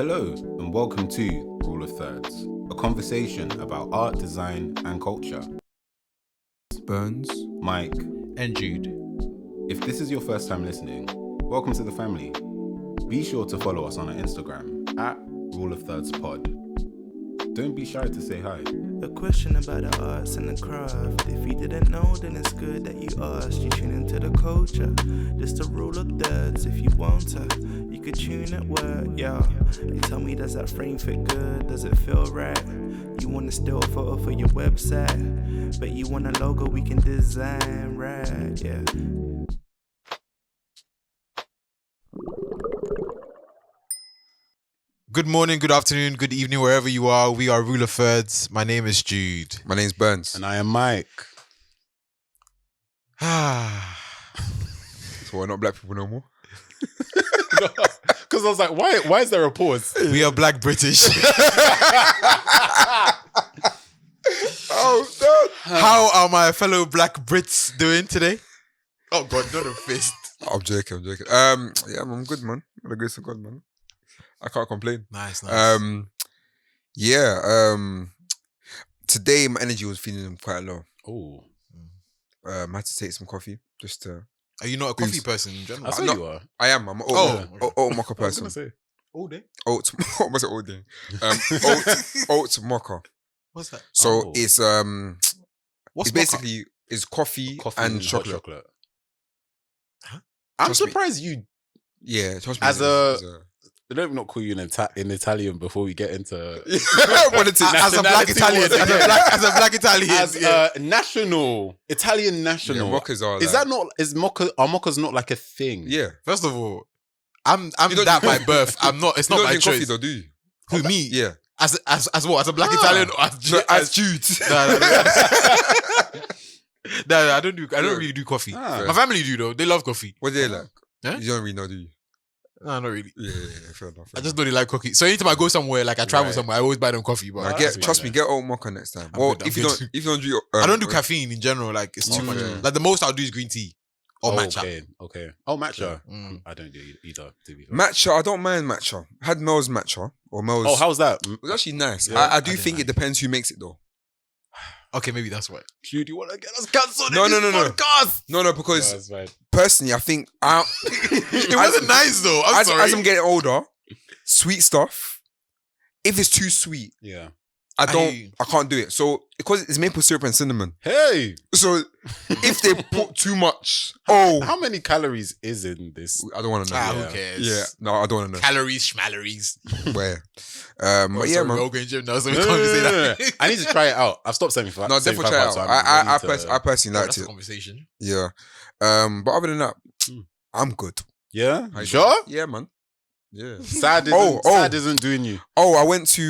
Hello, and welcome to Rule of Thirds, a conversation about art, design, and culture. Berns, Mike, and Jude. If this is your first time listening, welcome to the family. Be sure to follow us on our Instagram at Rule of Thirds Pod. Don't be shy to say hi. A question about the arts and the craft. If you didn't know, then it's good that you asked. You tune into the culture. This the rule of thirds. If you want to, you could tune at work, yeah. And tell me, does that frame fit good? Does it feel right? You want to steal a photo for your website, but you want a logo we can design, right? Yeah. Good morning, good afternoon, good evening, wherever you are. We are Rule of Thirds. My name is Jude. my name's Berns. And I am Mike. So we're not black people no more? Because I was like, why is there a pause? We are Black British. Oh, no. How are my fellow Black Brits doing today? Oh God, not a fist. I'm joking. Yeah, I'm good, man. By the grace of God, man. I can't complain. Nice. Today my energy was feeling quite low. Oh, I had to take some coffee just to... Are you not a coffee person in general? I thought you are. I am. I'm an Oh, oat mocha I was person. going to say, all day. Oat, what was it all day? Oat mocha. What's that? So Oh. it's What's it's basically it's coffee and hot chocolate. I'm Trust me. surprised you. Yeah, trust me. As a- They don't not call you in Italian before we get into as a black Italian, as a black Italian, as yeah. a national Italian national. Yeah, mochas are Is like- that not are mochas not like a thing? Yeah. First of all, I'm You don't that drink by birth. I'm not. It's You not don't my drink coffee choice. though, do you? Who, me? Yeah. As what? As a black Italian or as Jude. No, I don't do. I don't really do coffee. Ah. My family do though. They love coffee. What do they like? Huh? You don't really know, do you? No, not really. Yeah, fair enough. I just know they like coffee. So anytime I go somewhere, like I travel Right. somewhere, I always buy them coffee. But Now, that's trust fine, me, yeah. get oat mocha next time. I'm Well, good, I'm if you good. don't do, I don't do caffeine in general. Like it's too much. Okay. Like the most I'll do is green tea or matcha. Okay. Oh, matcha. Mm. I don't do either. To be fair. matcha. I don't mind matcha. I had Mel's matcha or Mel's. Oh, how's that? it was actually nice. Yeah, I do I think didn't it depends who makes it though. Okay, maybe that's why. Dude, you want to get us cancelled? No, in this no, no, no. podcast? No, because That's fine. personally, I think It wasn't nice though. I'm sorry. as I'm getting older, sweet stuff. If it's too sweet, Yeah. I can't do it. So because it's maple syrup and cinnamon. Hey, So if they put too much, oh, how many calories is in this? I don't want to know. Ah, Yeah. who cares? Yeah, no, I don't want to know. Calories, schmalories. Where? Oh, But yeah, sorry, man. we're all going gym now, so we No, can't no, say no, no, that. no. I need to try it out. I've stopped 75. No, definitely try it out. 75 pounds, I personally liked That's a it. conversation. Yeah. But other than that, I'm good. Yeah, How you sure. doing? Yeah, man. Yeah. Sad isn't, sad isn't doing you. Oh, I went to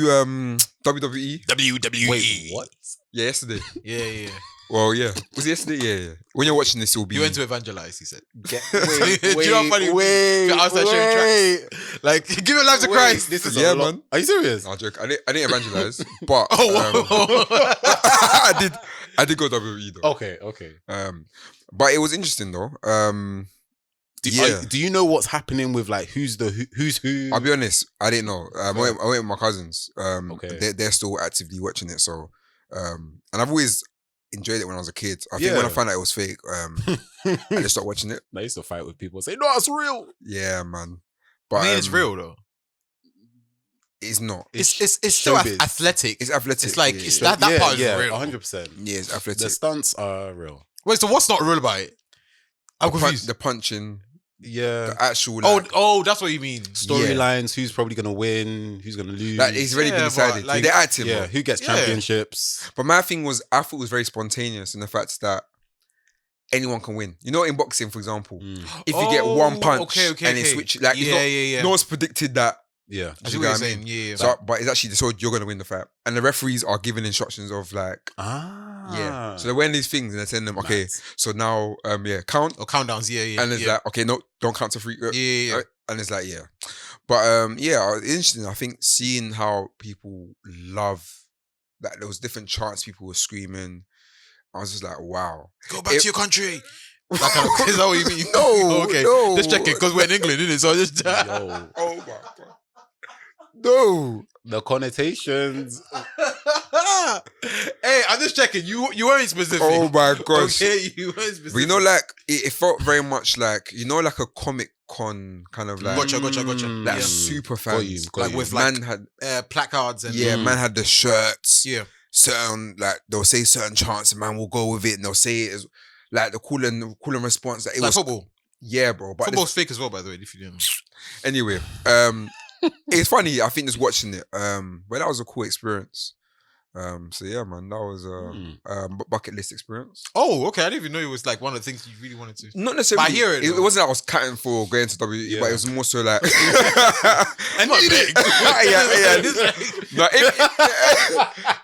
WWE. WWE. Wait, what? Yeah, yesterday. Yeah. Well, yeah. Was it yesterday? Yeah. When you're watching this, it'll be. You went to evangelize, he said. Wait, Do you know how funny- You're outside sharing tracks. Like, give your life to Christ. This is Yeah, a lot. man. Are you serious? No, I joke. I didn't evangelize, but Oh, I did go WWE though. Okay. But it was interesting though. Do you know what's happening with like who's who? I'll be honest, I didn't know. I went with my cousins. Okay. They're still actively watching it. So, and I've always enjoyed it when I was a kid. I think when I Yeah. found out it was fake, I just stopped watching it. I used to fight with people and say, no, it's real. Yeah, man. But I mean, it's real though. It's not. It's still showbiz. athletic. It's athletic. It's like yeah, it's yeah. that part is yeah, real. 100%. Yeah, it's athletic. The stunts are real. Wait, so what's not real about it? I'm confused. The punching, Yeah. the actual. Like, Oh, that's what you mean. Storylines, who's probably going to win, who's going to lose. like, it's already been Yeah, decided. but, like- They're active. yeah, bro. who gets Yeah. championships. But my thing was, I thought it was very spontaneous in the fact that anyone can win. You know, in boxing, for example, if you get one punch and it switch, like it's not, yeah. no one's predicted that. Yeah. I see You what know you're what I saying. mean? Yeah. So, but it's actually so you're gonna win the fight, and the referees are giving instructions of like, Ah. yeah. So they're wearing these things and they're telling them, okay, Nice. so now, count, Or countdowns. Yeah. and it's yeah. like, okay, no, don't count to three. Yeah. And it's like, yeah, but interesting. I think seeing how people love that there was different chants people were screaming. I was just like, wow. Go back to your country. That kind of, is that what you mean? No, okay. no. Just check it because we're in England, isn't it? So just. Yo. Oh my god. No. The connotations. Hey, I'm just checking. You weren't specific. Oh my gosh. Okay, you weren't specific. But you know, like, it felt very much like, you know, like a Comic Con kind of like. Gotcha. Like Yeah. super Got you, fans. got Like you. with Man like had, placards and man had the shirts. yeah. Certain, like, they'll say certain chants and man will go with it and they'll say it as, like, the cool and response that it Like was. football. Yeah, bro. But Football's fake as well, by the way, if you didn't know. anyway, it's funny. I think just watching it, but that was a cool experience. So yeah, man, that was a bucket list experience. Oh, okay. I didn't even know it was like one of the things you really wanted to. Not necessarily. But I hear it, It though. wasn't like I was cutting for going to WWE, but it was more so like. I need it. yeah. No,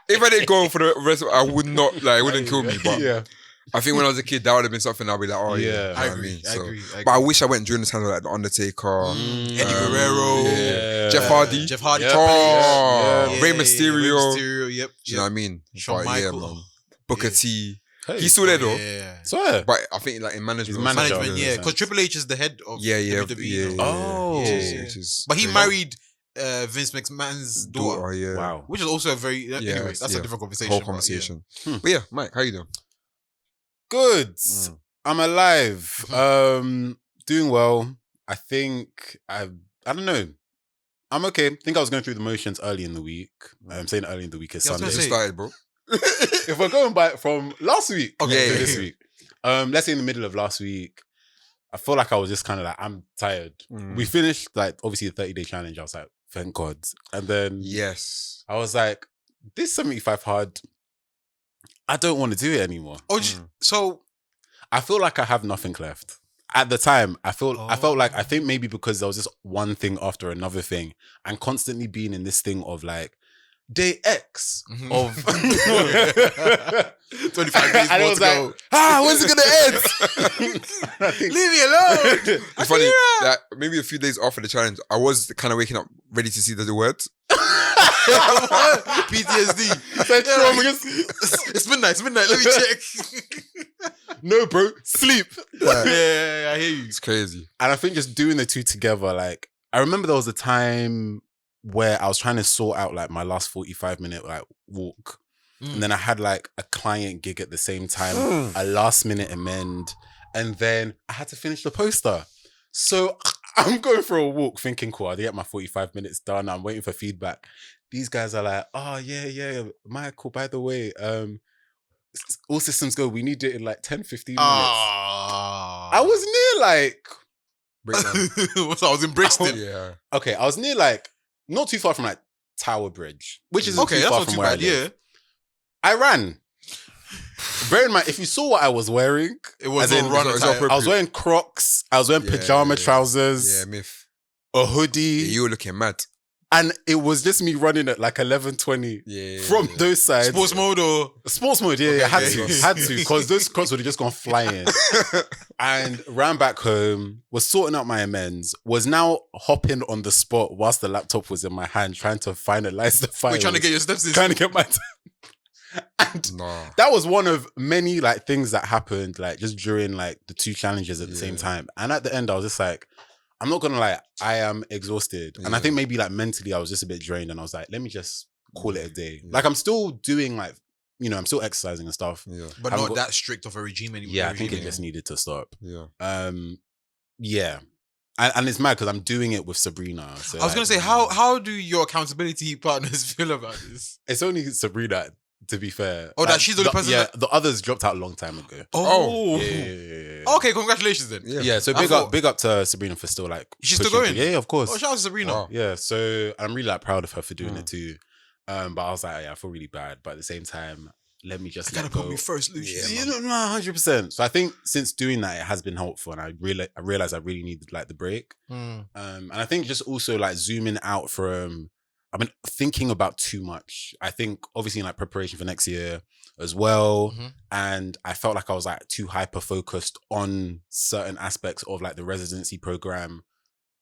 if I didn't go for the rest, I would not like. It wouldn't kill me. But Yeah. I think when I was a kid, that would have been something I'd be like, oh yeah. Yeah. You know I what agree. mean? I So- agree. But I wish I went during the time of like the Undertaker, Eddie Guerrero, Yeah. Jeff Hardy. Jeff Hardy, Yeah. Oh, Yeah. Rey Mysterio. Rey Mysterio. Yep. Do you know what I mean? Shawn But yeah, Michaels. man. Booker Yeah. T. Hey. He's still there though. Yeah. So, But I think like in management. He's or manager. something. Management, yeah, because Triple H is the head of Yeah, WWE. now. Oh. Yeah. Which is But he crazy. married Vince McMahon's daughter, Yeah. wow. which is also a very. Yeah, anyway, that's yeah. a different conversation. Whole but conversation. Hmm. But yeah, Mike, how you doing? Good. Mm. I'm alive. Doing well. I think I don't know. I'm okay. I think I was going through the motions early in the week. I'm saying early in the week is Yeah, I was Sunday. gonna Just say- started, bro. If we're going by from last week, Okay. to this week. Let's say in the middle of last week, I feel like I was just kind of like, I'm tired. Mm. We finished like obviously the 30-day challenge. I was like, thank God. And then Yes. I was like, this 75 hard, I don't want to do it anymore. Oh, so I feel like I have nothing left. At the time, I felt like, I think maybe because there was just one thing after another thing and constantly being in this thing of like day X of 25 days and it more was to go. like, when's it gonna end? I think- Leave me alone. It's funny that maybe a few days after the challenge, I was kind of waking up ready to see the words. PTSD. It's midnight. Let me check. No, bro, sleep. Yeah, I hear you. It's crazy. And I think just doing the two together, like, I remember there was a time where I was trying to sort out like my last 45-minute like walk. And then I had like a client gig at the same time, a last minute amend, and then I had to finish the poster. So I'm going for a walk thinking, cool, I'll get my 45 minutes done. I'm waiting for feedback. These guys are like, oh yeah, Michael, by the way, all systems go, we need it in like 10, 15 minutes. I was near like, Breakdown. So I was in Brixton. Yeah. okay, I was near like, not too far from like Tower Bridge, which is Okay, too that's far not from too where bad. I live. Yeah, I ran. Bear in mind, if you saw what I was wearing, it was as in, a run it's attire. I was wearing Crocs, I was wearing Yeah, pajama yeah. trousers, Yeah, myth. a hoodie, Yeah, you were looking mad. and it was just me running at like 11:20 Yeah. from those sides. Sports mode or Sports mode, yeah, Okay, had yeah. to, because those Crocs would have just gone flying. And ran back home, was sorting out my amends, was now hopping on the spot whilst the laptop was in my hand, trying to finalize the files. we're trying to get your steps in. trying to get my and Nah. that was one of many like things that happened like just during like the two challenges at the same Yeah. time. And at the end, I was just like, I'm not gonna lie, I am exhausted. And I Yeah. think maybe like mentally I was just a bit drained and I was like, let me just call it a day. Yeah. Like I'm still doing like, you know, I'm still exercising and stuff. Yeah. But I've not got- that strict of a regime anymore. Yeah, I think it regime just needed to stop. Yeah. Yeah. And it's mad because I'm doing it with Sabrina. So I was gonna say, how do your accountability partners feel about this? it's only Sabrina, to be fair. Oh, that she's the only person Yeah, that- the others dropped out a long time ago. Oh, Yeah. okay. Congratulations then. Yeah. Yeah, so I thought- big up to Sabrina for still like She's still pushing going? through. Yeah, of course. Oh, shout out to Sabrina. Wow. Yeah, so I'm really like proud of her for doing Mm. it too. But I was like, yeah, I feel really bad. But at the same time, let me just I gotta let go. put me first, Lucius. Yeah, no, 100%. So I think since doing that, it has been helpful, and I realized I really needed like the break. And I think just also like zooming out from, I've been thinking about too much. I think obviously in like preparation for next year as well. Mhm. And I felt like I was like too hyper focused on certain aspects of like the residency program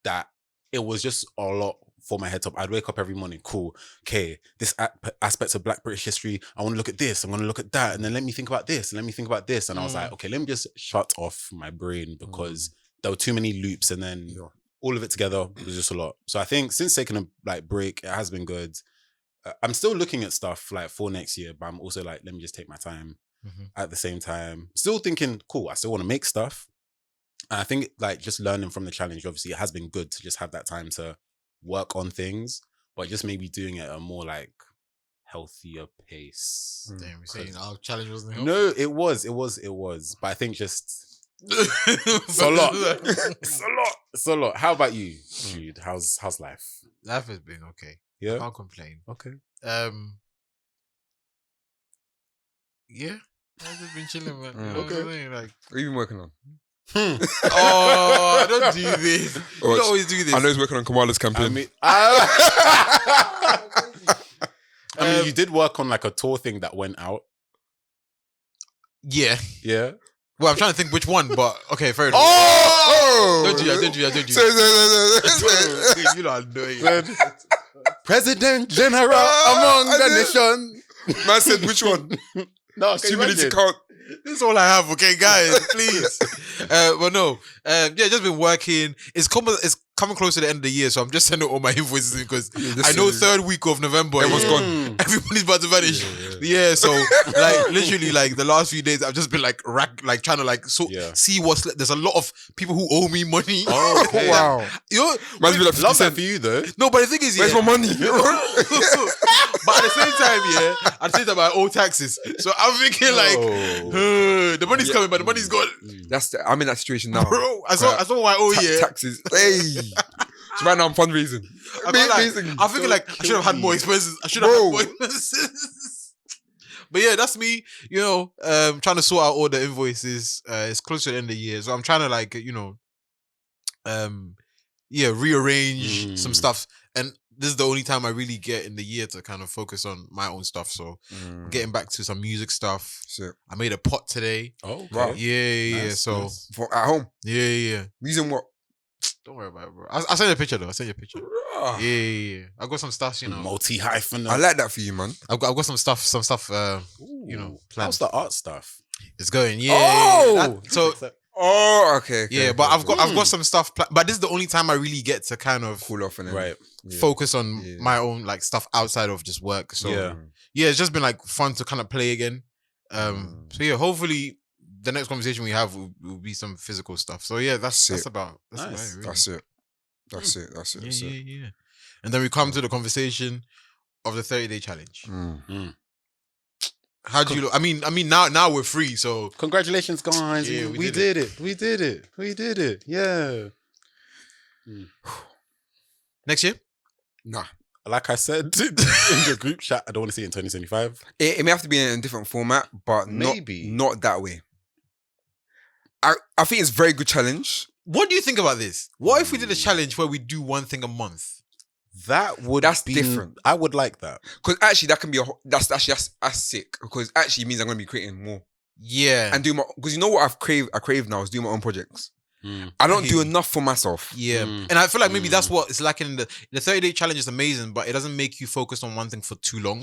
that it was just a lot for my head top. I'd wake up every morning, cool. Okay, this aspects of Black British history, I want to look at this, I'm going to look at that. And then let me think about this, and let me think about this. And I was like, okay, let me just shut off my brain because there were too many loops. And then all of it together was just a lot. So I think since taking a break, it has been good. I'm still looking at stuff like for next year, but I'm also like, let me just take my time. At the same time, still thinking, cool, I still want to make stuff. And I think like just learning from the challenge, obviously it has been good to just have that time to work on things, but just maybe doing it at a more like healthier pace. Damn, you're saying our challenge wasn't helpful? No, it was. But I think just it's a lot. It's a lot. How about you, Jude? How's life? Life has been okay. Yeah. Can't complain. Okay. Yeah. I've just been chilling, man. Mm. You know what I'm saying? Like, What have you been working on? oh, don't do this. You don't always do this. I know he's working on Kamala's campaign. I mean, you did work on like a tour thing that went out. Yeah. Yeah. Well, I'm trying to think which one, but okay, fair enough. Oh! Don't do that. So- You know I'm doing. President General among the nation. Man said, which one? No, It's 2 minutes to count. This is all I have, okay, guys, please. But no, just been working. It's coming close to the end of the year, so I'm just sending all my invoices in because I know third week of November, Everyone's gone. Everybody's about to vanish. Yeah, so like literally like the last few days, I've just been like trying to like see what's there's a lot of people who owe me money. Oh, okay. Wow. You know, Must be like Love 50 that cent. for you though. no, but the thing is, Where's my money? but at the same time, I owe taxes. So I'm thinking like, the money's coming, but the money's gone. I'm in that situation now. Bro, I saw what I owe you. Taxes. Hey. So right now I'm fundraising. I'm thinking like I should have had more expenses. I should have had more expenses. But yeah, that's me. You know, trying to sort out all the invoices. It's close to the end of the year, so I'm trying to like rearrange some stuff. And this is the only time I really get in the year to kind of focus on my own stuff. So I'm getting back to some music stuff. Shit. I made a pot today. Oh, Wow. Yeah. Nice, So nice. For at home. yeah. Reason what? Don't worry about it, bro. I'll send you a picture though. I'll send you a picture. Yeah. I got some stuff, you know. Multi-hyphen. I like that for you, man. I've got some stuff. You know, planned. How's the art stuff? It's going. Yeah. Oh! So Oh, okay. yeah, but I've got some stuff. But this is the only time I really get to kind of cool off and then Right. focus on my own like stuff outside of just work. So Yeah. it's just been like fun to kind of play again. So yeah, hopefully the next conversation we have will be some physical stuff. So yeah, that's Nice. about it. Really. That's it. Yeah. And then we come to the conversation of the 30-day challenge. How do you look? I mean, now we're free, so Congratulations, guys. Yeah, we did it. We did it. Yeah. next year. Nah. Like I said in the group chat, I don't want to see it in 2025. It may have to be in a different format, but Maybe. not that way. I think it's a very good challenge. What do you think about this? What if we did a challenge where we do one thing a month? That's be different. I would like that. Because actually that can be that's sick. Because actually it means I'm gonna be creating more. Yeah. And do my, because you know what I crave now is do my own projects. I don't do enough for myself. Yeah. And I feel like maybe that's what it's lacking in the 30-day challenge is amazing, but it doesn't make you focus on one thing for too long,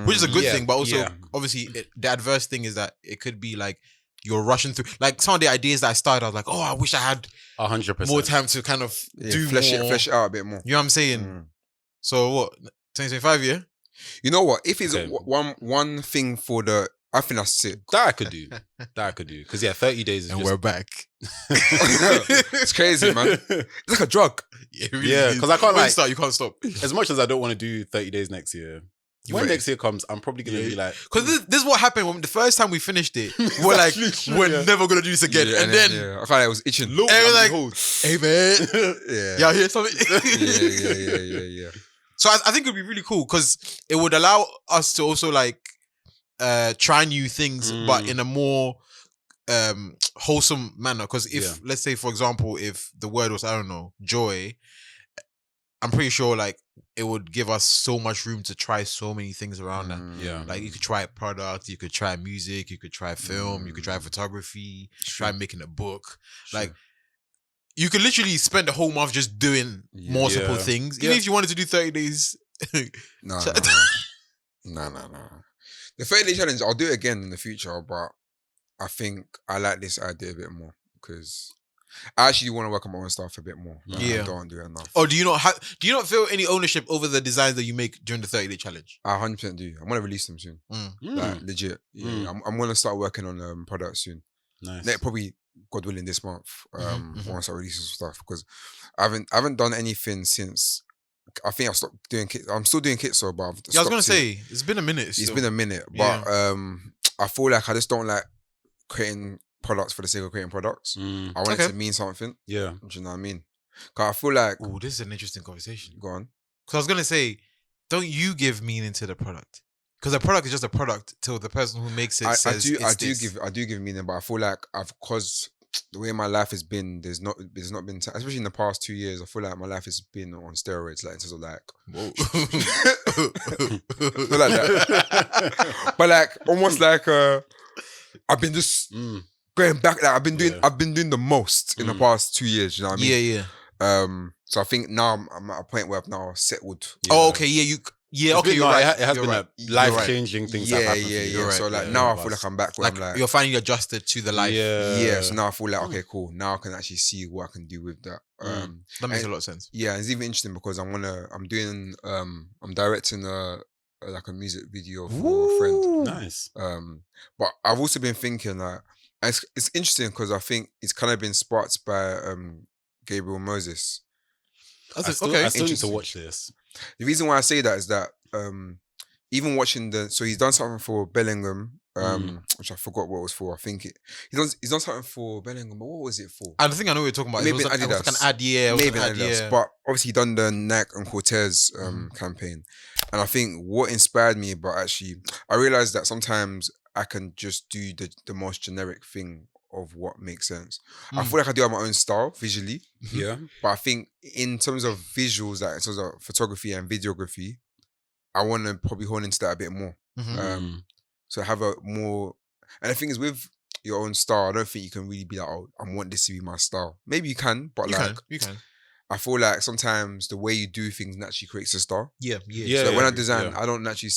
which is a good thing. But also, obviously, the adverse thing is that it could be like you're rushing through. Like some of the ideas that I started, I was like, oh, I wish I had 100% more time to kind of do flesh more. it out a bit more. You know what I'm saying? So what? 2025, yeah? You know what? If it's Okay. one thing for the, I think that's it. That I could do. Because 30 days is And just... we're back. It's crazy, man. It's like a drug. Yeah, because I can't When you like... start, you can't stop. As much as I don't want to do 30 days next year, when next year comes, I'm probably going to be like... Because this is what happened when the first time we finished it. We're like, we're never going to do this again. and then I felt like it was itching. Look, and we're like, behold. hey man, Yeah. y'all hear something? Yeah. So I think it would be really cool because it would allow us to also like try new things, but in a more wholesome manner. Because if, let's say, for example, if the word was, I don't know, joy, I'm pretty sure like it would give us so much room to try so many things around that. Yeah. Like you could try product, you could try music, you could try film, you could try photography, try making a book. Like you could literally spend the whole month just doing multiple things. Even if you wanted to do 30 days. No. The 30-day challenge, I'll do it again in the future, but I think I like this idea a bit more because I actually want to work on my own stuff a bit more. Like, Yeah. I don't do it enough. Or do you not feel any ownership over the designs that you make during the 30-day challenge? I 100% do. I'm gonna release them soon. Like legit. Yeah, I'm gonna start working on products soon. Nice. Like, probably, God willing, this month. Once I release some stuff, because I haven't done anything since. I think I've stopped doing kits. I'm still doing kits, so but I've Yeah, I was gonna stopped say it's been a minute. It's been a minute, but I feel like I just don't like creating products for the sake of creating products. I want it to mean something. Yeah. Do you know what I mean? Because I feel like... Oh, this is an interesting conversation. Go on. Because I was going to say, don't you give meaning to the product? Because the product is just a product till the person who makes it says I do give meaning, but I feel like because the way my life has been, there's not been especially in the past 2 years, I feel like my life has been on steroids, like in terms of like... Whoa. Not like that. But like, almost like... I've been just going back. Like, I've been doing the most in the past 2 years. You know what I mean? Yeah. So I think now I'm at a point where I've now settled. Oh, okay. Yeah, okay. You're right. It has been a life-changing thing. Yeah. So like now I feel like I'm back where I'm like you're finally adjusted to the life. Yeah. So now I feel like okay, cool. Now I can actually see what I can do with that. That makes a lot of sense. Yeah, it's even interesting because I'm directing like a music video for a friend. Nice. But I've also been thinking like it's interesting because I think it's kind of been sparked by Gabriel Moses. I still need to watch this. The reason why I say that is that even watching so he's done something for Bellingham, which I forgot what it was for. I think he's done something for Bellingham, but what was it for? I think I know what you're talking about. Maybe it was like an ad, maybe Adidas. But obviously he done the Nike and Cortez campaign. And I think what inspired me, but actually I realized that sometimes I can just do the most generic thing of what makes sense. I feel like I do have my own style visually. Yeah. But I think in terms of visuals, like in terms of photography and videography, I want to probably hone into that a bit more. So have a more... And the thing is with your own style, I don't think you can really be like, oh, I want this to be my style. Maybe you can, but you can. I feel like sometimes the way you do things naturally creates a style. Yeah. So when I design, I don't naturally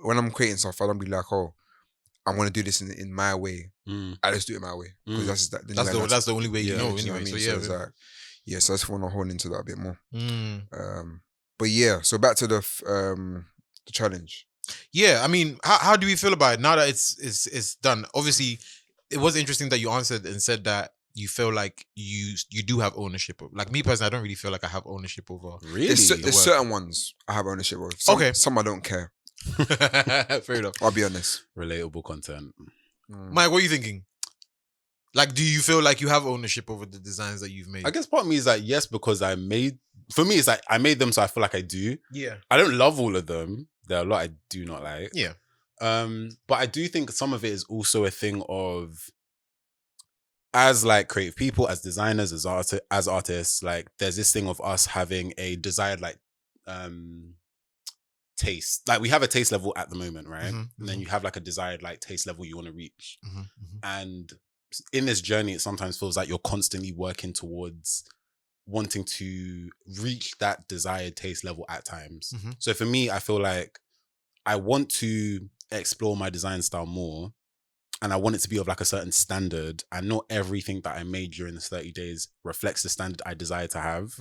when I'm creating stuff, I don't be like, oh, I want to do this in my way. I just do it my way. Because that's the only way you know. Do you know what I mean? So so it's like, so I just want to hone into that a bit more. But yeah, so back to the challenge. Yeah, I mean, how do we feel about it now that it's done? Obviously, it was interesting that you answered and said that you feel like you do have ownership of. Like me personally, I don't really feel like I have ownership over. Really? There's certain ones I have ownership of. Some I don't care. Fair enough. I'll be honest. Relatable content. Mike, what are you thinking? Like, do you feel like you have ownership over the designs that you've made? I guess part of me is like, yes, because for me, it's like I made them, so I feel like I do. Yeah. I don't love all of them. There are a lot I do not like. Yeah. But I do think some of it is also a thing of, as like creative people, as designers, as artists, like there's this thing of us having a desired like taste. Like we have a taste level at the moment, right? And then you have like a desired like taste level you want to reach. And in this journey, it sometimes feels like you're constantly working towards wanting to reach that desired taste level at times. So for me, I feel like I want to explore my design style more, and I want it to be of like a certain standard, and not everything that I made during the 30 days reflects the standard I desire to have.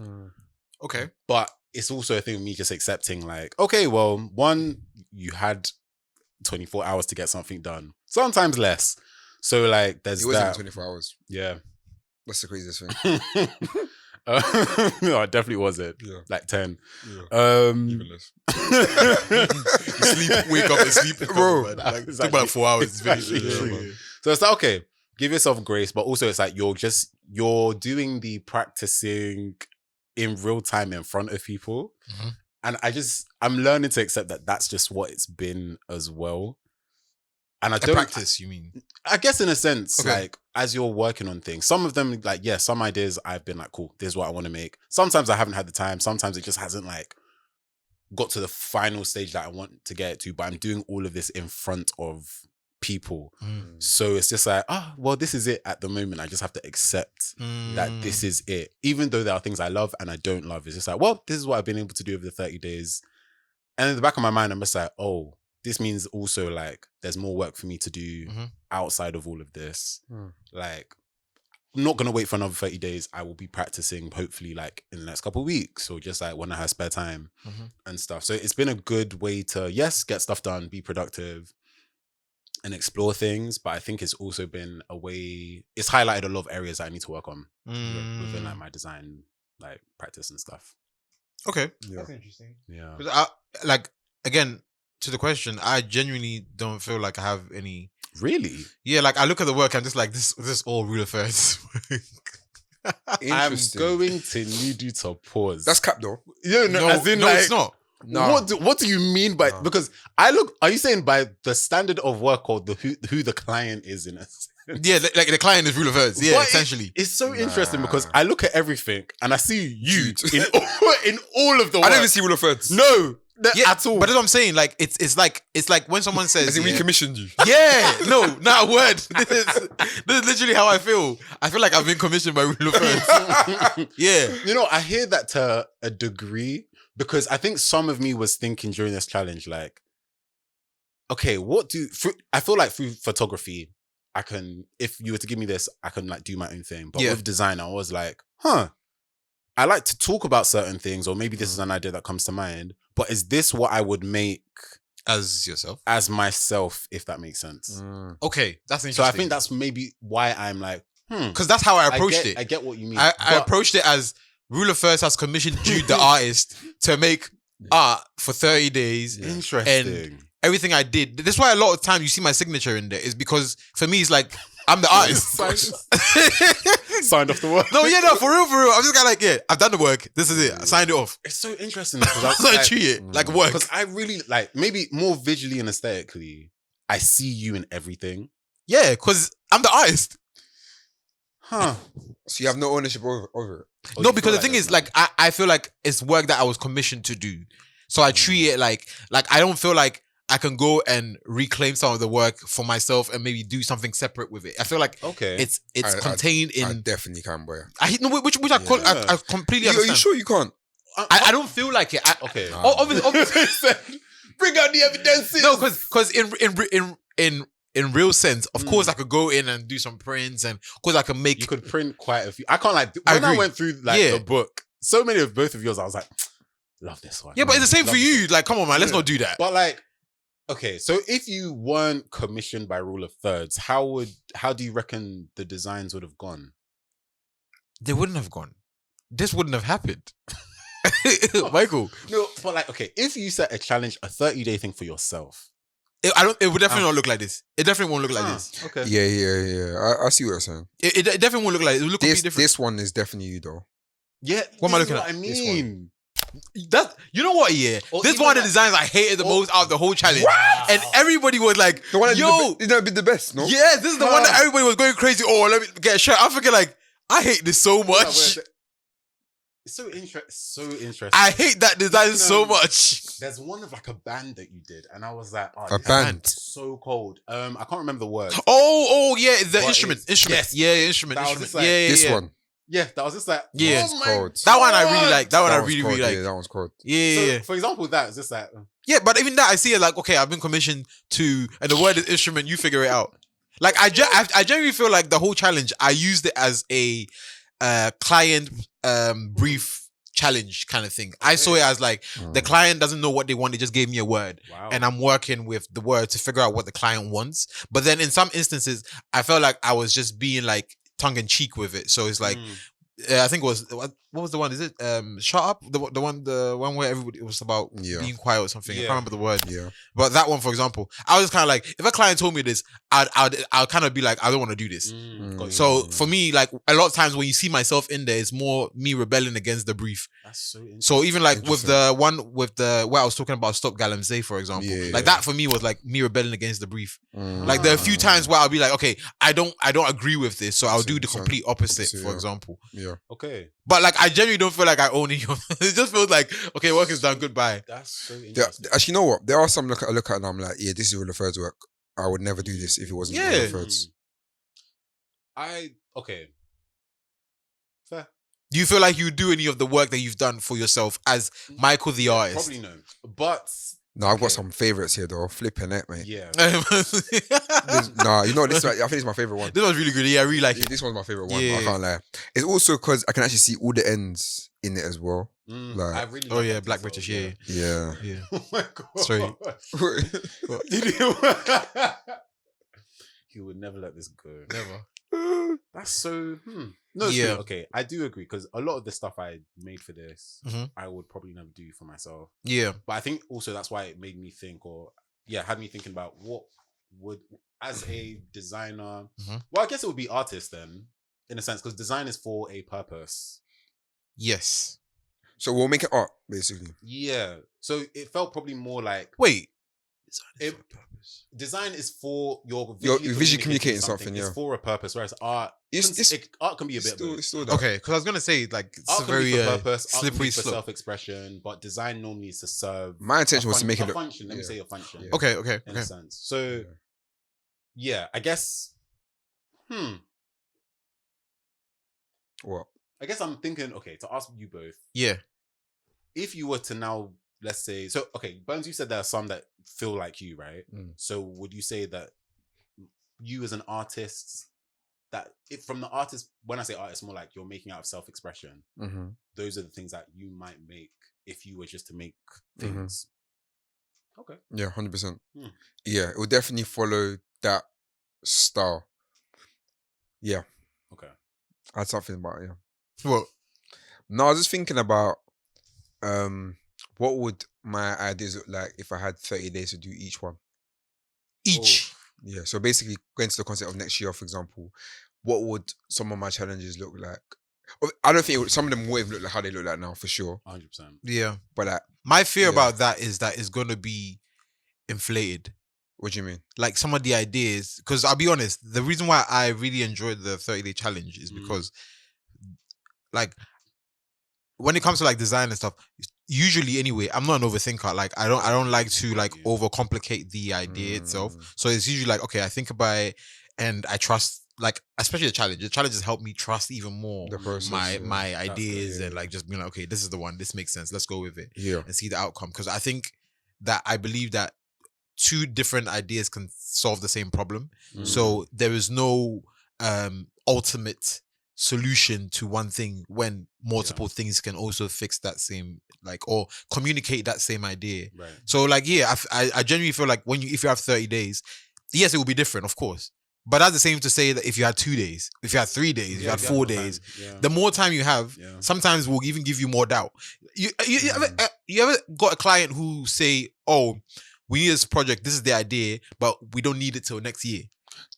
Okay. But it's also a thing of me just accepting like, okay, well, one, you had 24 hours to get something done. Sometimes less. So like there's it wasn't 24 hours. Yeah. That's the craziest thing. No, it definitely wasn't. Yeah. Like 10. Yeah. Even less. Wake up and sleep. Bro. Like, exactly. Took about 4 hours. Exactly. So it's like, okay, give yourself grace, but also it's like you're doing the practicing in real time in front of people. And I'm learning to accept that that's just what it's been as well. And I don't practice, you mean? I guess in a sense, okay. Like as you're working on things, some of them, like, yeah, some ideas I've been like, cool, this is what I want to make. Sometimes I haven't had the time. Sometimes it just hasn't like got to the final stage that I want to get to, but I'm doing all of this in front of people. So it's just like, well, this is it at the moment. I just have to accept that this is it. Even though there are things I love and I don't love, it's just like, well, this is what I've been able to do over the 30 days. And in the back of my mind, I'm just like, oh, this means also like there's more work for me to do outside of all of this. Like not gonna wait for another 30 days. I will be practicing hopefully like in the next couple of weeks or just like when I have spare time and stuff. So it's been a good way to get stuff done, be productive and explore things. But I think it's also been a way, it's highlighted a lot of areas that I need to work on within like my design like practice and stuff. Okay. Yeah. That's interesting. Yeah. Because I like, again, to the question, I genuinely don't feel like I have any. Really? Yeah, like I look at the work, I'm just like, this all rule of thirds. I'm going to need you to pause. That's cap though. Yeah, no, as in, no, like, it's not. No. What do you mean by because I look? Are you saying by the standard of work or the who the client is in a sense? Yeah, like the client is rule of thirds. Yeah, But essentially. It's so interesting because I look at everything and I see you Jude. in all of the work. I don't even see rule of thirds. No, Yeah, at all. But that's what I'm saying. Like it's like when someone says, As in we commissioned you. yeah, no, not a word. This is literally how I feel. I feel like I've been commissioned by rule of thirds. Yeah. You know, I hear that to a degree because I think some of me was thinking during this challenge, like, okay, I feel like through photography, I can, if you were to give me this, I can like do my own thing. But with design, I was like, I like to talk about certain things, or maybe this is an idea that comes to mind. But is this what I would make As yourself? as myself, if that makes sense? Okay, that's interesting. So I think that's maybe why I'm like, because that's how I approached it. I get what you mean. I approached it as Rule of First has commissioned Jude, the artist, to make art for 30 days. Interesting. And everything I did. That's why a lot of time you see my signature in there is because for me, it's like, I'm the artist. Signed off the work. No, for real. I'm just kind of like, yeah, I've done the work. This is it. I signed it off. It's so interesting because That's how I treat it. Like work. Because I really like, maybe more visually and aesthetically, I see you in everything. Yeah, because I'm the artist. Huh. So you have no ownership over it. No, because the thing is, like, I feel like it's work that I was commissioned to do. So I treat it like I don't feel like I can go and reclaim some of the work for myself and maybe do something separate with it. I feel like it's contained in. I definitely can, boy. Which I completely understand. Are you sure you can't? I don't feel like it. Obviously, bring out the evidence. No, because in real sense, of course, I could go in and do some prints, and of course, I can make. You could print quite a few. I can't like when I went through like the book. So many of both of yours, I was like, love this one. Yeah, but it's the same for you. Like, come on, man, let's not do that. But like. Okay, so if you weren't commissioned by Rule of Thirds, how do you reckon the designs would have gone? They wouldn't have gone. This wouldn't have happened. Michael. No, but like, okay, if you set a challenge, a 30-day thing for yourself. It would definitely not look like this. It definitely won't look like this. Okay. Yeah. I see what you're saying. It definitely won't look like this. It will look completely different. This one is definitely you though. Yeah. What am I looking at? I mean. That you know what? Yeah, this is one of the designs I hated the most out of the whole challenge, and everybody was like, "The one that yo, be the best." No, yeah, this is the one that everybody was going crazy. Oh, let me get a shirt. I'm thinking like, I hate this so much. It's so interesting. I hate that design so much. There's one of like a band that you did, and I was like, a band, so cold. I can't remember the word. Oh, yeah, the instrument. Yes. Yeah, instrument. This one. Yeah, that was just like, yeah, it's cold. That one I really like. That one I really like. Yeah, that one's cold. Yeah. So, for example, that is just like, yeah, but even that I see it like, okay, I've been commissioned to, and the word is instrument. You figure it out. Like I genuinely feel like the whole challenge I used it as a client brief challenge kind of thing. I saw it as like the client doesn't know what they want. They just gave me a word, and I'm working with the word to figure out what the client wants. But then in some instances, I felt like I was just being like tongue in cheek with it. So it's like, I think it was, what was the one? Is it Shut Up? The one where everybody, it was about being quiet or something. I can't remember the word. Yeah. But that one, for example, I was kind of like, if a client told me this, I'd kind of be like, I don't want to do this. So for me, like a lot of times when you see myself in there, it's more me rebelling against the brief. That's so interesting. So even like with the one with the where I was talking about Stop Galamsey, for example, like that for me was like me rebelling against the brief. Like there are a few times where I'll be like, okay, I don't agree with this, so I'll do the complete opposite, for example. Yeah. Okay. But like I genuinely don't feel like I own it. It just feels like, okay, work is done, goodbye. That's so interesting. Actually, you know what? There are some I look at and I'm like, yeah, this is Rule of Thirds work. I would never do this if it wasn't Rule of Thirds. Okay. Fair. Do you feel like you do any of the work that you've done for yourself as Michael the artist? Probably no. But No, I've got some favorites here though. Flipping it, mate. Yeah. Nah, you know this. I think it's my favorite one. This one's really good. Yeah, I really like it. This one's my favorite one. Yeah. I can't lie. It's also because I can actually see all the ends in it as well. Like, I really Oh like yeah, that Black detail, British. yeah. Yeah. Oh my god. Sorry. He would never let this go. Never. That's so. No, it's Yeah. true. Okay, I do agree because a lot of the stuff I made for this, Mhm. I would probably never do for myself. Yeah. But I think also that's why it made me think, had me thinking about what would, as a designer. Mhm. Well, I guess it would be artist then, in a sense, because design is for a purpose. Yes. So we'll make it art, basically. Yeah. So it felt probably more like Wait. design is for your You're visually communicating something, It's yeah. for a purpose, whereas art, It's art can be a bit still, both. it's still that. Okay, because I was gonna say like it's Art a can very be for purpose, art can slippery be for slope. self-expression, but design normally is to serve. My intention was to make it a function. Let me say a function. Yeah. Okay. In a sense. So, yeah, I guess. What? I guess I'm thinking. Okay, to ask you both, Yeah. if you were to now, let's say, so okay, Berns, you said there are some that feel like you, right? So would you say that you as an artist, that from the artist, when I say artist, more like you're making out of self-expression, those are the things that you might make if you were just to make things. Okay. Yeah, 100%. Yeah, it will definitely follow that style. Yeah. Okay. I had something about it, yeah. What? No, I was just thinking about what would my ideas look like if I had 30 days to do each one? Each. Yeah, so basically going to the concept of next year, for example, what would some of my challenges look like? I don't think some of them would even look like how they look like now, for sure. 100%. Yeah. But like, my fear about that is that it's gonna be inflated. What do you mean? Like some of the ideas, because I'll be honest, the reason why I really enjoyed the 30-day challenge is because like when it comes to like design and stuff, usually anyway, I'm not an overthinker. Like I don't like to like overcomplicate the idea itself. So it's usually like, okay, I think about it and I trust, like, especially the challenge. The challenge has helped me trust even more The process, my ideas good, and like just being like, okay, this is the one, this makes sense. Let's go with it. Yeah. And see the outcome. Because I believe that two different ideas can solve the same problem. So there is no ultimate solution to one thing when multiple things can also fix that same, like, or communicate that same idea. Right. So like, yeah, I genuinely feel like if you have 30 days, yes, it will be different, of course. But that's the same to say that if you had 2 days, if you had 3 days, if you had 4 days, the more time you have, sometimes will even give you more doubt. You ever got a client who say, oh, we need this project, this is the idea, but we don't need it till next year,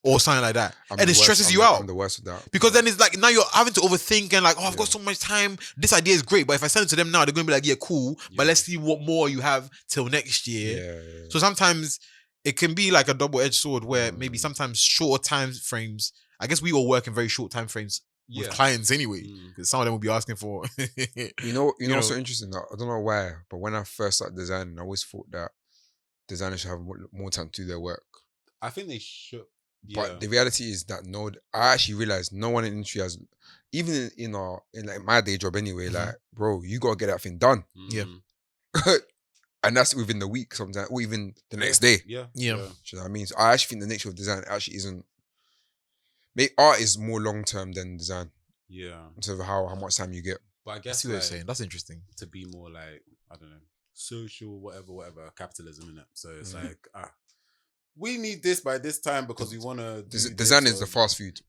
or something like that, and it stresses you out. I'm the worst with that, because then it's like now you're having to overthink and like, oh, I've got so much time. This idea is great, but if I send it to them now, they're gonna be like, yeah, cool, but let's see what more you have till next year. So sometimes it can be like a double-edged sword where maybe sometimes shorter time frames. I guess we all work in very short time frames with clients anyway, because some of them will be asking for. you know what's so interesting? I don't know why, but when I first started designing, I always thought that designers should have more time to do their work. I think they should. But the reality is that I actually realized no one in the industry has, even in like my day job anyway, like, bro, you gotta get that thing done. Yeah. And that's within the week sometimes, or even the next day. Yeah. Do you know what I mean? So I actually think the nature of design actually isn't. Art is more long term than design. Yeah. In terms of how much time you get. But I guess I see what you're saying. That's interesting. To be more like, I don't know, social, whatever, capitalism in it. So it's like, we need this by this time because we want to. Design is the fast food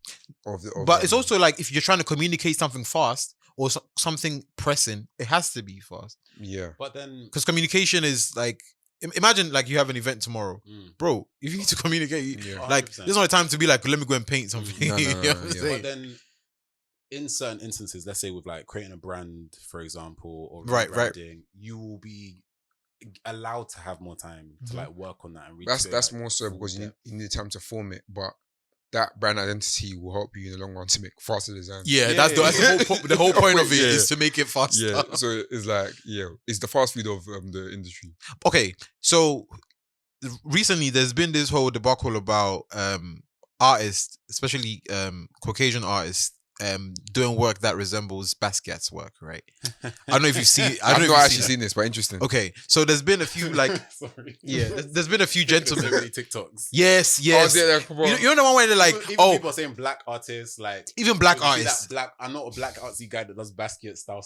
but it's also like if you're trying to communicate something fast or something pressing, it has to be fast. Yeah. But then, because communication is like, imagine like you have an event tomorrow, bro. If you need to communicate, like 100%. There's not time to be like, let me go and paint something. No, you know what I'm saying? But then, in certain instances, let's say with like creating a brand, for example, or branding, you will be allowed to have more time to like work on that and reach. That's more so because you need time to form it, but that brand identity will help you in the long run to make faster design. That's the whole point of it is to make it faster. Yeah, so it's like it's the fast food of the industry. Okay, so recently there's been this whole debacle about artists, especially Caucasian artists, doing work that resembles Basquiat's work, right? I don't know if you've seen. I I've don't know not if you've actually seen this, but interesting. Okay, so there's been a few like Sorry. there's been a few gentlemen. So many TikToks. Yes. Oh, yeah, come on. You know the one where they're like, Even people are saying black artists, like even black you see artists. that I'm not a black artsy guy that does Basquiat style.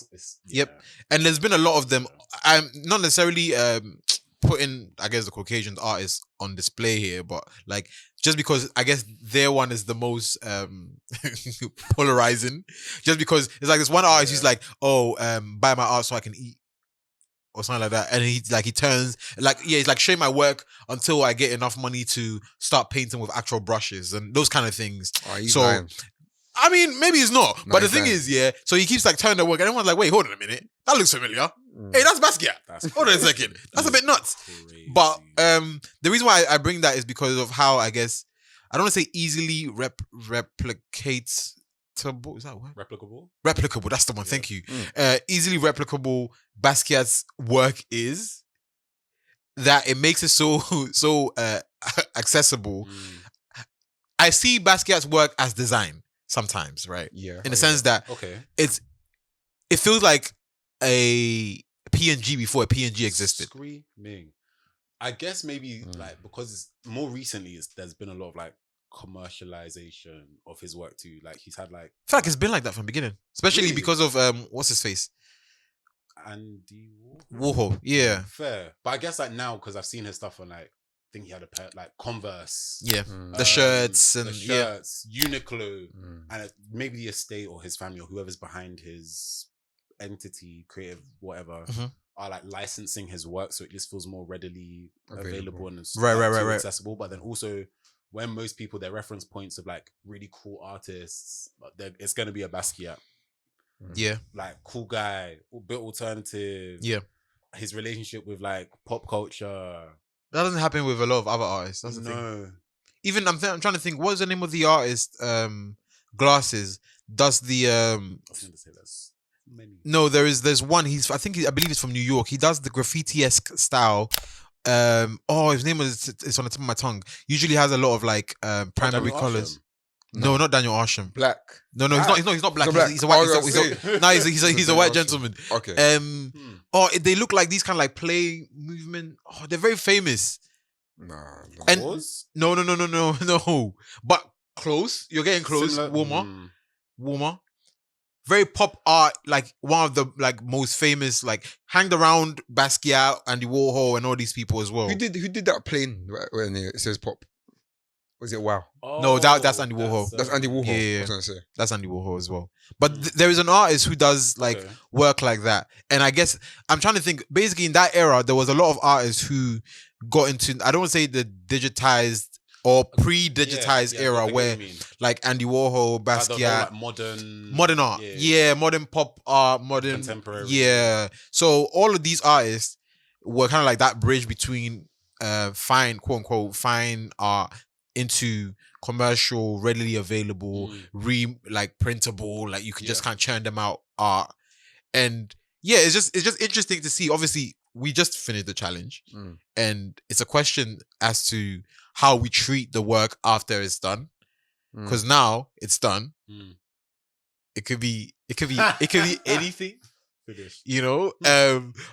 Yep. And there's been a lot of them. I'm not necessarily putting, I guess, the Caucasian artists on display here, but like just because I guess their one is the most polarizing. Just because it's like this one artist who's like, buy my art so I can eat. Or something like that, and he turns like he's like, show my work until I get enough money to start painting with actual brushes and those kind of things. So lying. I mean, maybe it's not, No, but the he's thing lying. is, so he keeps like turning the work, and everyone's like, wait, hold on a minute, that looks familiar. Hey, that's Basquiat. Hold on a second, that's a bit nuts. Crazy. But the reason why I bring that is because of how I guess I don't want to say easily replicates. Is that what? Replicable, that's the one. Thank you. Easily replicable Basquiat's work is that it makes it so accessible. I see Basquiat's work as design sometimes, right? Yeah. In the sense that it feels like a PNG before a PNG existed. Screaming. I guess maybe like because more recently there's been a lot of like commercialization of his work too. Like he's had like I feel like it's been like that from the beginning, especially Really? because of what's his face, Andy Warhol. Yeah, fair. But I guess like now because I've seen his stuff on like I think he had a pair like Converse, yeah, the shirts and Uniqlo, and maybe the estate or his family or whoever's behind his entity, creative, whatever. Are like licensing his work, so it just feels more readily available and right. accessible. But then also, when most people their reference points of like really cool artists, it's gonna be a Basquiat. Yeah, Like cool guy, a bit alternative. Yeah, his relationship with like pop culture. That doesn't happen with a lot of other artists. That's the thing. Even I'm trying to think. What's the name of the artist? Glasses does the. I was going to say that's many. No, there's one. I believe it's from New York. He does the graffiti-esque style. His name it's on the tip of my tongue. Usually has a lot of like primary colors. No, not Daniel Arsham. Black. No, he's not black. He's a white. He's a white gentleman. Okay. They look like these kind of like play movement. Oh, they're very famous. Nah. And no. But close. You're getting close. Similar, Warmer. Very pop art, like one of the like most famous, like hanged around Basquiat, Andy Warhol, and all these people as well. Who did that plane when it says pop? Was it Wow? No, that's Andy Warhol. That's Andy Warhol. Yeah. I was gonna say. That's Andy Warhol as well. But there is an artist who does like work like that. And I guess I'm trying to think, basically in that era, there was a lot of artists who got into, I don't want to say the digitized or pre-digitized era where like Andy Warhol, Basquiat, like modern art. Yeah, modern pop art, modern contemporary. Yeah. So all of these artists were kind of like that bridge between fine, quote unquote, fine art into commercial, readily available, like printable, like you can just kind of churn them out art. And yeah, it's just interesting to see. Obviously, we just finished the challenge, and it's a question as to how we treat the work after it's done. Because now it's done. It could be anything, you know.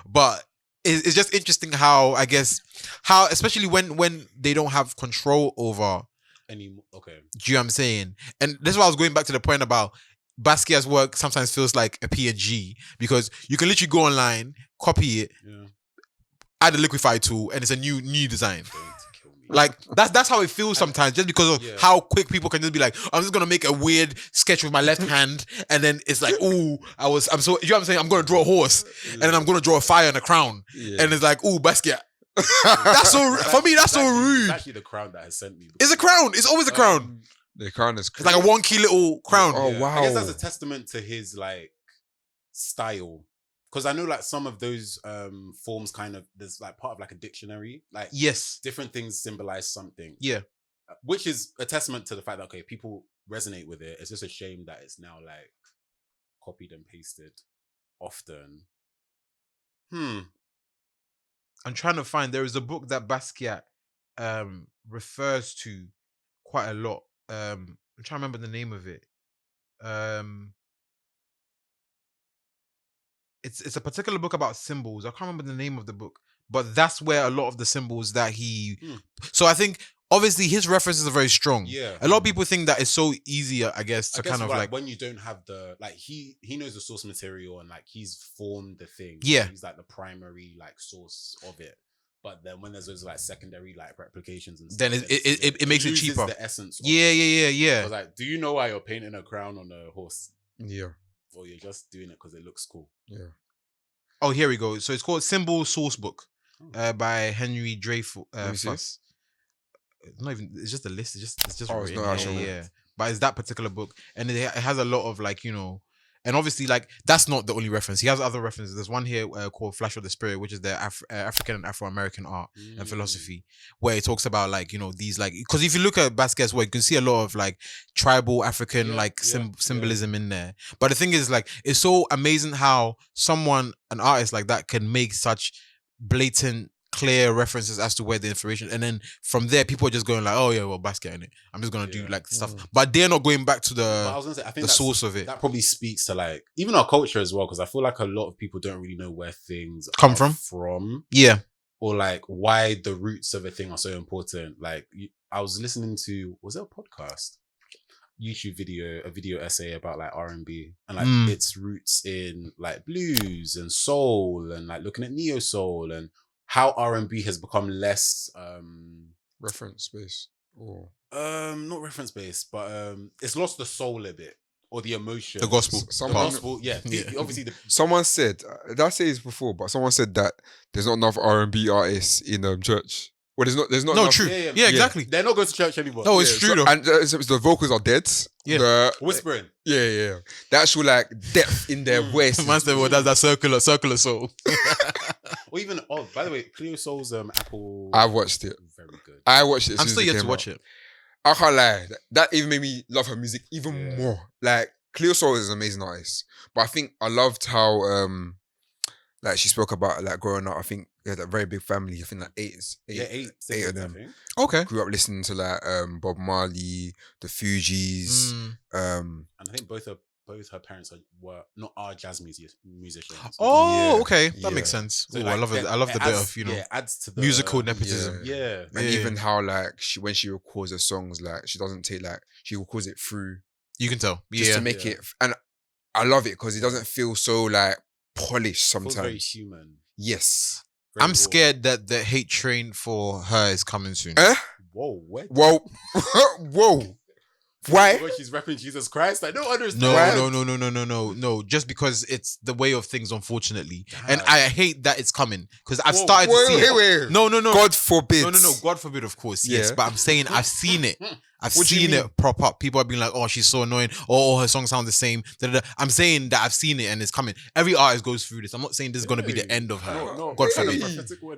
But it's just interesting how especially when they don't have control over any. Okay, do you know what I'm saying? And that's why I was going back to the point about Basquiat's work sometimes feels like a PNG because you can literally go online, copy it, add a liquify tool, and it's a new design. Like that's how it feels sometimes, just because of how quick people can just be like, I'm just gonna make a weird sketch with my left hand, and then it's like, ooh, I'm so, you know what I'm saying? I'm gonna draw a horse, and then I'm gonna draw a fire and a crown, and it's like, ooh, Basquiat. That's so for me. That's so rude. It's actually the crown that has sent me. It's a crown. It's always a crown. The crown is it's like a wonky little crown. Oh wow! I guess that's a testament to his like style. Because I know like some of those forms kind of, there's like part of like a dictionary. Like yes, different things symbolize something. Yeah. Which is a testament to the fact that, okay, people resonate with it. It's just a shame that it's now like copied and pasted often. I'm trying to find, there is a book that Basquiat refers to quite a lot. I'm trying to remember the name of it. It's a particular book about symbols. I can't remember the name of the book, but that's where a lot of the symbols that he. So I think obviously his references are very strong. Yeah. A lot of people think that it's so easier, I guess, to kind of like when you don't have the like he knows the source material and like he's formed the thing. Yeah. So he's like the primary like source of it. But then when there's those like secondary like replications and stuff, then it makes it loses cheaper. The essence. Yeah. Because like, do you know why you're painting a crown on a horse? Yeah. Or you're just doing it because it looks cool? Yeah. Oh, here we go. So it's called Symbol Source Book by Henry Dreyfuss. Fuss. Not even. It's just a list. It's just. Oh, it's not actual. Yeah. But it's that particular book, and it has a lot of like and obviously like that's not the only reference. He has other references. There's one here called Flash of the Spirit, which is the African and Afro-American art and philosophy, where it talks about like these like because if you look at Basquiat's work, you can see a lot of like tribal African symbolism in there. But the thing is like it's so amazing how an artist like that can make such blatant clear references as to where the information, and then from there people are just going like, oh yeah, well Basquiat in it. I'm just gonna do like stuff, but they're not going back to I was gonna say, I think the source of it. That probably speaks to like even our culture as well, because I feel like a lot of people don't really know where things come from. Yeah, or like why the roots of a thing are so important. Like I was listening to was there a podcast? YouTube a video essay about like R&B and like its roots in like blues and soul and like looking at neo soul and how R&B has become less reference based or not reference based, but it's lost the soul a bit or the emotion. The gospel. Obviously someone said did I say this before, but someone said that there's not enough R&B artists in church. Well, there's not enough. True. Yeah, exactly. They're not going to church anymore. No, it's true though. And the vocals are dead. Yeah. The whispering. Yeah. The actual like depth in their voice. Man said, well, that's that circular soul. Or even by the way, Cleo Soul's Apple. I watched it. Very good. I watched it. I'm still yet to watch it. I can't lie. That even made me love her music even more. Like Cleo Soul is an amazing artist, but I think I loved how like she spoke about like growing up. I think they had a very big family. I think like eight of them. Okay. Grew up listening to like Bob Marley, the Fugees. And I think both her parents are jazz musicians. Oh, okay, that makes sense. So Ooh, like, I love it. I love the bit of it adds to the musical nepotism. Yeah. And even how like when she records her songs, like she doesn't take like she records it through. You can tell, just to make it, and I love it because it doesn't feel so like polished sometimes. It feels very human. Yes. I'm scared that the hate train for her is coming soon. Whoa, what? Whoa. Why? When she's rapping Jesus Christ, I don't understand. No. Just because it's the way of things, unfortunately, and I hate that it's coming because I've started to see it. No. God forbid. No. God forbid, of course. Yes, but I'm saying I've seen it. I've What do you seen mean? it prop up. People are being like, "Oh, she's so annoying," or her songs sound the same. I'm saying that I've seen it and it's coming. Every artist goes through this. I'm not saying this is going to be the end of her. God forbid.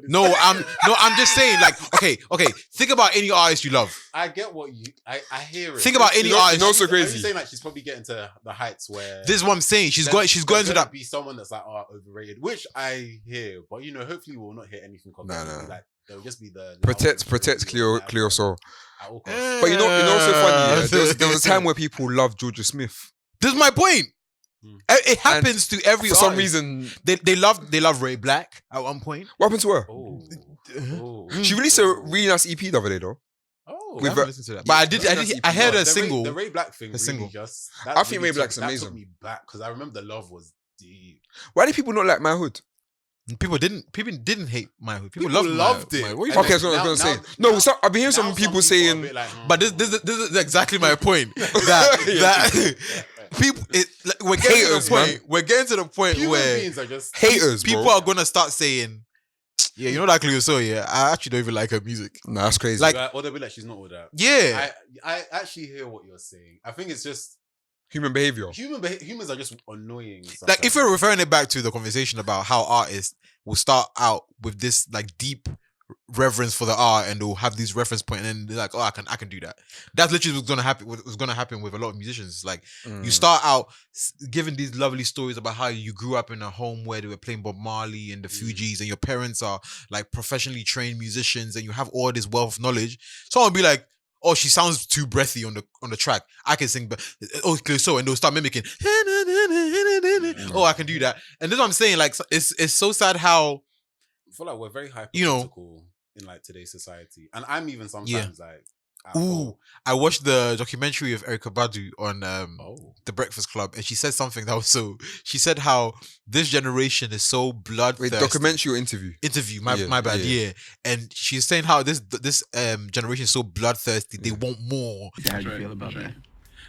No, I'm just saying, like, okay. Think about any artist you love. I get what I hear it. Think about any artist. No, so crazy. You're saying like she's probably getting to the heights where this is what I'm saying. She's going to that. Be someone that's like overrated, which I hear, but hopefully we'll not hear anything. No. Like there'll just be the protect Cleo Soul. But you know what's so funny? There was a time where people loved Georgia Smith. This is my point. It happens to every for artist. some reason. They love Ray Black at one point. What happened to her? Oh. She released a really nice EP the other day though. I haven't listened to that. But I heard a single. The Ray Black thing. A single. I think Ray Black's amazing. That took me back because I remember the love was deep. Why did people not like My Hood? People didn't hate My Hood. People loved it. Okay, that's what I was going to say. No, I've been hearing some people saying... But this is exactly my point. that people... We're getting to the point where... Beings are just haters, people are going to start saying... Yeah, you know that Cleo Soul, yeah? I actually don't even like her music. Nah, that's crazy. Like, or they'll be like, she's not all that. Yeah. I actually hear what you're saying. I think it's just... Human behavior. Humans are just annoying. Sometimes. Like if we're referring it back to the conversation about how artists will start out with this like deep reverence for the art and they'll have these reference points and then they're like, oh, I can do that. That's literally what's gonna happen with a lot of musicians. Like you start out giving these lovely stories about how you grew up in a home where they were playing Bob Marley and the Fugees and your parents are like professionally trained musicians and you have all this wealth of knowledge. Someone will be like, oh, she sounds too breathy on the track. I can sing, but so, and they'll start mimicking. Oh, I can do that. And this is what I'm saying. Like, it's so sad how I feel like we're very hypercritical in like today's society, and I'm even sometimes like. I watched the documentary of Erykah Badu on The Breakfast Club, and she said something that was she said how this generation is so bloodthirsty. Wait, documentary or interview? Interview, my bad, yeah. And she's saying how this generation is so bloodthirsty, they want more. How do you feel about that?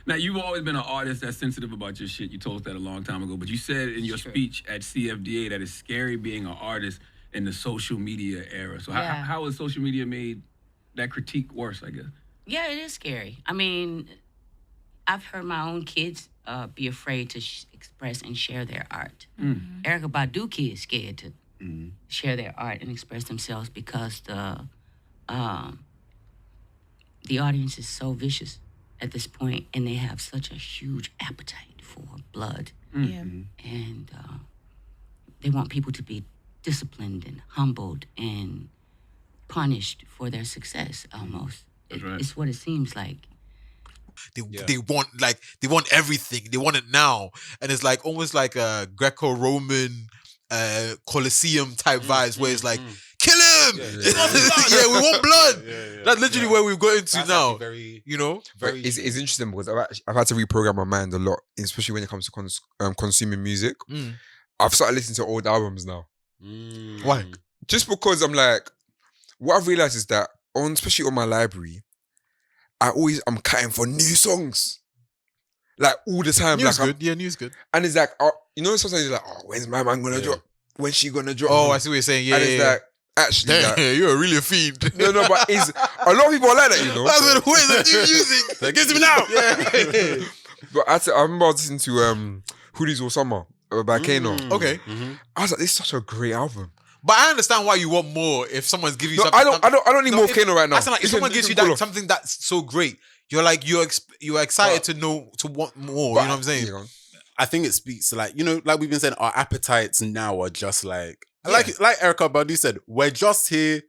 Now, you've always been an artist that's sensitive about your shit. You told us that a long time ago, but you said in your speech at CFDA that it's scary being an artist in the social media era. So how has social media made that critique worse, I guess? Yeah, it is scary. I mean, I've heard my own kids be afraid to express and share their art. Mm-hmm. Erykah Badu kids scared to share their art and express themselves because the audience is so vicious at this point, and they have such a huge appetite for blood. Mm-hmm. And they want people to be disciplined and humbled and punished for their success almost. It's what it seems like. They want everything. They want it now. And it's like almost like a Greco-Roman Colosseum type vibes where it's like, kill him! Yeah, we want blood. That's literally where we've got into now. Very, very. It's interesting because I've had to reprogram my mind a lot, especially when it comes to consuming music. I've started listening to old albums now. Why? Just because I'm like, what I've realized is that especially on my library, I'm cutting for new songs. Like all the time. New's good. New's good. And it's like, sometimes you're like, when's my man gonna drop? When's she gonna drop? Oh, I see what you're saying. Yeah. And it's like, actually, like, you're really a fiend. No, but a lot of people are like that, That's what the new music. That gives me now. Yeah. But I remember I was listening to Hoodies All Summer by Kano. Okay. I was like, this is such a great album. But I understand why you want more if someone's giving you something. I don't need more Kano right now. I like if someone gives you something that's so great, you're like you're excited to want more. You know what I'm saying? I think it speaks to like we've been saying, our appetites now are just like Erykah Badu said, we're just here.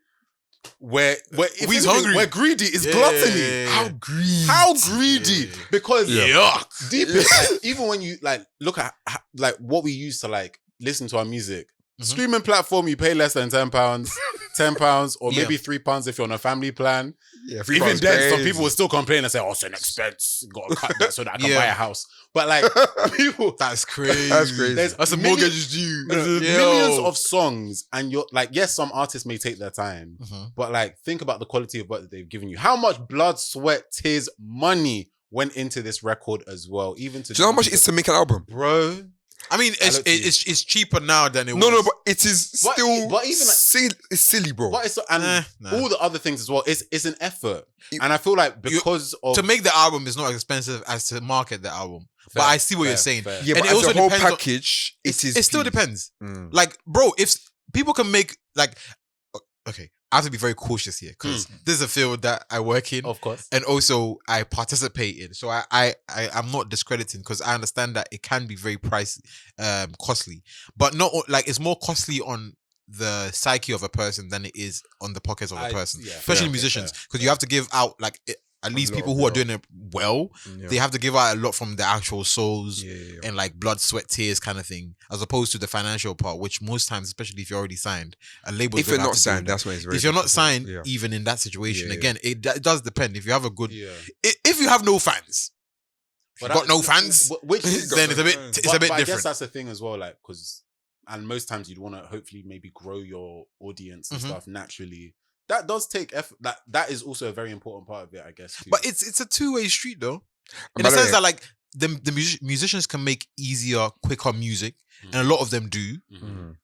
We're hungry. We're greedy. It's gluttony. How greedy? Because deep even when you like look at like what we used to like listen to our music. Streaming platform, you pay less than £10, £10, or maybe £3 if you're on a family plan. Yeah, even then, some people will still complain and say, "Oh, it's an expense. Got to cut that so that I can buy a house." But like people, that's crazy. That's a mortgage is due. Millions of songs, and you're like, yes, some artists may take their time, but like, think about the quality of what they've given you. How much blood, sweat, tears, money went into this record as well. Even to do you know how much it is to make an album, bro? I mean, it's cheaper now than it was. No, but it is still. But even it's silly, bro. But all the other things as well. It's an effort, and I feel like because to make the album is not as expensive as to market the album. But I see what you're saying. Yeah, and but as a whole package, it still depends. Like, bro, if people can make like, okay. I have to be very cautious here because this is a field that I work in, of course, and also I participate in. So I'm not discrediting because I understand that it can be very costly, but not like it's more costly on the psyche of a person than it is on the pockets of a person, especially musicians, because you have to give out like at least people who are doing it well, they have to give out a lot from their actual souls and like blood, sweat, tears kind of thing, as opposed to the financial part, which most times, especially if you're already signed, a label. If you're not signed, that's why it's very. If you're not signed, even in that situation, again, it does depend. If you have a good, if you have no fans, if you got no fans, then it's a bit different. I guess that's the thing as well, like because, and most times you'd want to hopefully maybe grow your audience and stuff naturally. That does take effort. That is also a very important part of it, I guess. Too. But it's a two-way street, though. In the sense that, like, the musicians can make easier, quicker music, and a lot of them do.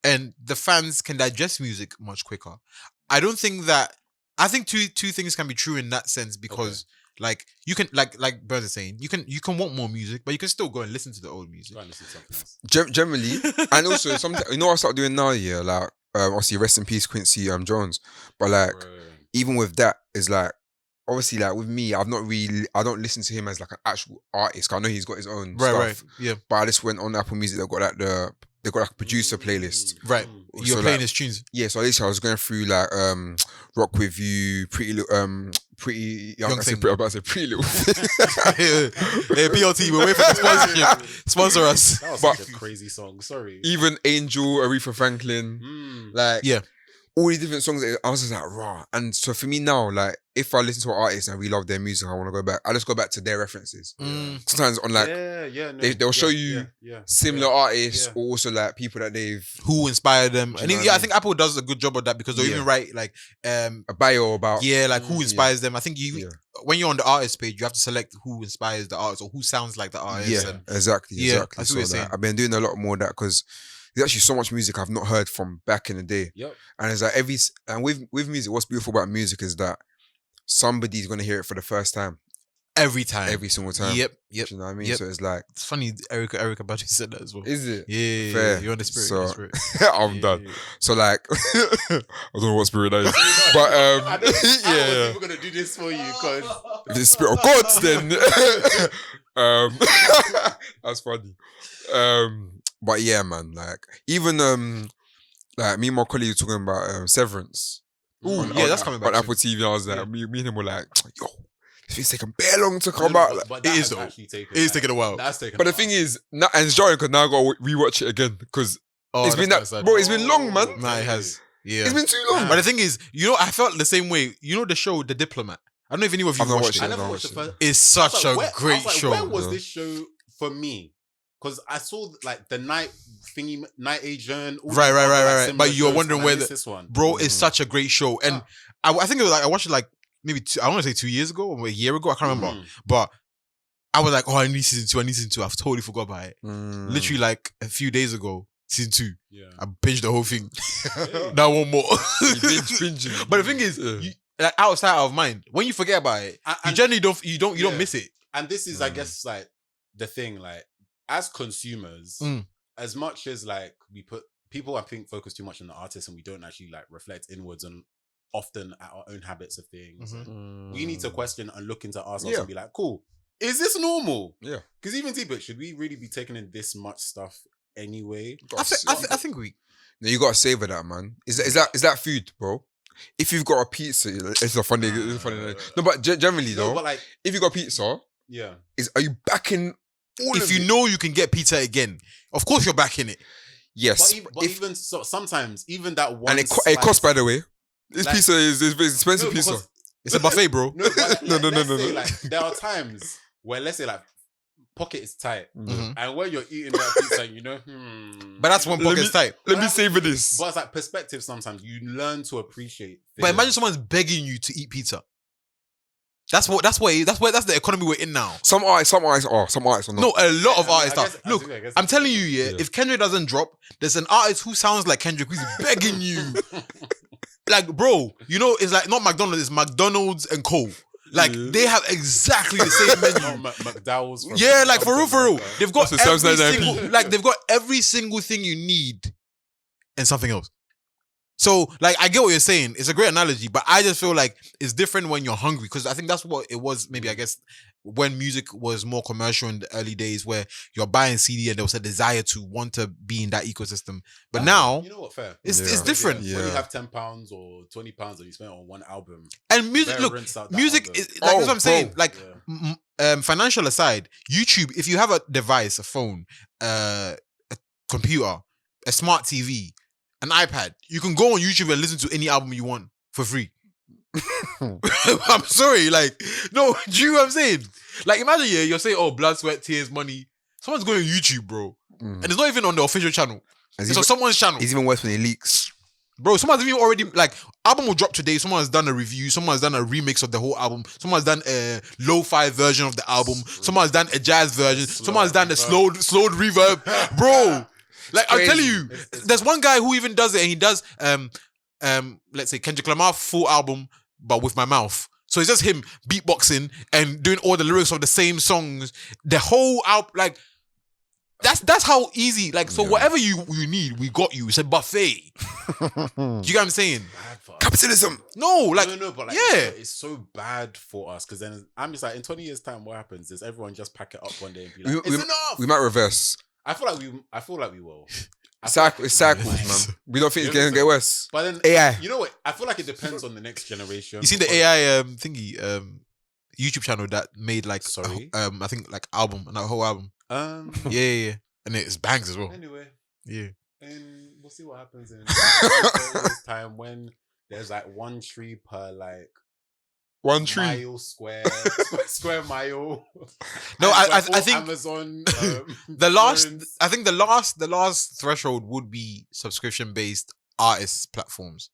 And the fans can digest music much quicker. I don't think that. I think two things can be true in that sense because, like, you can like Berns is saying, you can want more music, but you can still go and listen to the old music. Go and listen to something else. Generally, and also sometimes what I start doing now, like. Obviously, rest in peace, Quincy Jones. But like, even with that, is like, obviously, like with me, I don't listen to him as like an actual artist. I know he's got his own stuff. Right. Yeah. But I just went on Apple Music. They got like a producer playlist. Right. You're playing his tunes. Yeah. So at least I was going through like Rock With You, Pretty pretty Young young. thing. I'm about to say pretty little. Hey, BLT, we're waiting for the sponsorship. Sponsor us. That was But- such a crazy song. Sorry. Even Angel, Aretha Franklin, like Yeah. all these different songs. I was just like, raw. And so for me now, like if I listen to an artist and I really love their music, I want to go back. I just go back to their references. Sometimes on like they'll show you similar artists or also like people that they've Who inspired them. And know what I I mean? think Apple does a good job of that because they'll even write like a bio about. like who inspires them. I think Yeah. when you're on the artist page, you have to select who inspires the artist or who sounds like the artist. Yeah, And exactly. I see what you're like, saying. I've been doing a lot more of that because there's actually so much music I've not heard from back in the day. Yep. And it's like with music, what's beautiful about music is that somebody's gonna hear it for the first time, every time. every single time. Yep. Do you know what I mean? Yep. So it's like, It's funny, Erica Badu said that as well. is it? Yeah, Fair. you're on the spirit. So- you're on the spirit. I'm done. So like, I don't know what spirit that is, but I was yeah, even gonna do this for you because if it's the spirit of God, then that's funny. But yeah, man, like even like me and my colleague were talking about Severance. Ooh, yeah, that's coming back on Apple TV. I was like, me and him were like, yo, this thing's taking bare long to come out. Like, but It is though. actually taken. It is taking a while. That's taken. but the a thing while. is, now, and it's jarring because now I got to rewatch it again because Oh, it's been that's that, kinda sad. bro. It's been long, man. Nah, it has. Yeah. It's been too long. But the thing is, I felt the same way. You know the show, The Diplomat? I don't know if any of you I've not watched watched it. I never no, watched the watched it. first. It's I was such like, a where- I great was like, show. When was Yeah. this show for me? Because I saw like the night agent. all Right, these right, other, right, like, right. similar But you're shows, wondering and I where missed the- this one. Bro, it's such a great show. And I think it was like, I watched it like maybe I want to say 2 years ago or a year ago. I can't remember. But I was like, oh, I need season 2. I've totally forgot about it. Literally like a few days ago, season 2. Yeah. I binged the whole thing. Now one more. Binging. But the thing is, Yeah. you, like out of sight, out of mind. When you forget about it, you And- generally don't Yeah. miss it. And this is, I guess, like the thing, like as consumers, as much as like we put people, I think, focus too much on the artist, and we don't actually like reflect inwards and often at our own habits of things. We need to question and look into ourselves and be like, cool, is this normal? Yeah. Because even deeper, should we really be taking in this much stuff anyway? I think we. No, you gotta savor that, man. Is that food, bro? If you've got a pizza, it's a funny. No, but generally No, though, but like, if you got pizza, yeah. are you backing all If of you it? know you can get pizza again, of course you're back in it. Yes, But even so, sometimes even that one, and it costs, by the way. This Like- pizza is expensive pizza. because- It's a buffet, bro. No, but like, No, let's no. say, like, there are times where, let's say, like, pocket is tight, and when you're eating that pizza, you know, But that's one Let pocket's me- type. Let me savor this. But it's like perspective. Sometimes you learn to appreciate. But things. imagine someone's begging you to eat pizza. That's the economy we're in now. Some artists are not. No, a lot of I artists guess- are. Look, I guess I'm it's- telling you, Yeah. if Kendrick doesn't drop, there's an artist who sounds like Kendrick who's begging you. Like, bro, it's like not McDonald's, it's McDonald's and Co. Like, they have exactly the same Oh, menu. McDowell's. from- Yeah, like for real. They've got That's the every Sam's 99p. single, like they've got every single thing you need and something else. So, like, I get what you're saying. It's a great analogy, but I just feel like it's different when you're hungry because I think that's what it was. Maybe I guess when music was more commercial in the early days, where you're buying CD and there was a desire to want to be in that ecosystem. But now you know what? Fair. it's Yeah. different. When you Yeah. have £10 or £20 that you spend on one album, And music, better look, rinse out that music album. is like that's what I'm saying. bro. Like Yeah. financial aside, YouTube, if you have a device, a phone, a computer, a smart TV, an iPad, you can go on YouTube and listen to any album you want for free. I'm sorry, like, no, do you know what I'm saying? Like, imagine you're saying, oh, blood, sweat, tears, money. Someone's going on YouTube, bro. And it's not even on the official channel. It's on someone's channel. It's even worse when it leaks. Bro, someone's even already, like, album will drop today. Someone's done a review. Someone's done a remix of the whole album. Someone's done a lo-fi version of the album. Someone's done a jazz version. Someone's done a slowed reverb. Bro, like, I'm crazy. telling you, there's one guy who even does it, and he does, let's say, Kendrick Lamar full album, but with my mouth. So it's just him beatboxing and doing all the lyrics of the same songs. The whole album, like, that's how easy. Like, so whatever you need, we got you. It's a buffet. Do you get what I'm saying? Bad for us. Capitalism. No, like, no, but like, yeah. it's so bad for us because then I'm just like, in 20 years' time, what happens is everyone just pack it up one day and be like, it's enough. We might reverse. I feel like we will. It's cycles, man. We don't think it's going to get worse. But then AI. You know what? I feel like it depends on the next generation. You seen the AI thingy YouTube channel that made like I think like a whole album. Yeah. And it's bangs as well. Anyway. Yeah. And we'll see what happens in this time when there's like one tree per like 1 tree mile square mile. No, I think Amazon. the last threshold would be subscription based artist platforms,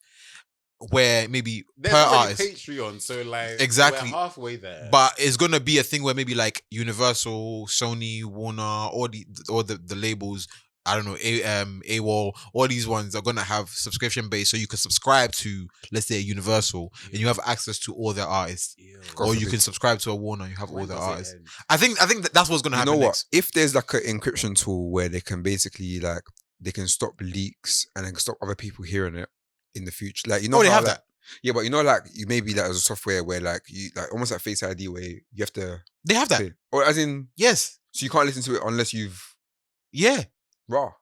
where maybe there's per already artist Patreon, so like exactly we're halfway there. But it's gonna be a thing where maybe like Universal, Sony, Warner, or the labels. I don't know, AWOL, all these ones are gonna have subscription based, so you can subscribe to, let's say, Universal, and you have access to all their artists, or you can subscribe to a Warner, you have all their artists. I think that's what's gonna happen. You know what? Next. If there's like an encryption tool where they can basically like they can stop leaks and then stop other people hearing it in the future, like they have that. Yeah, but you know, like you maybe like there's a software where like you like almost like Face ID where you have to. They have that, pay. Or as in yes. So you can't listen to it unless you've. Yeah. Raw.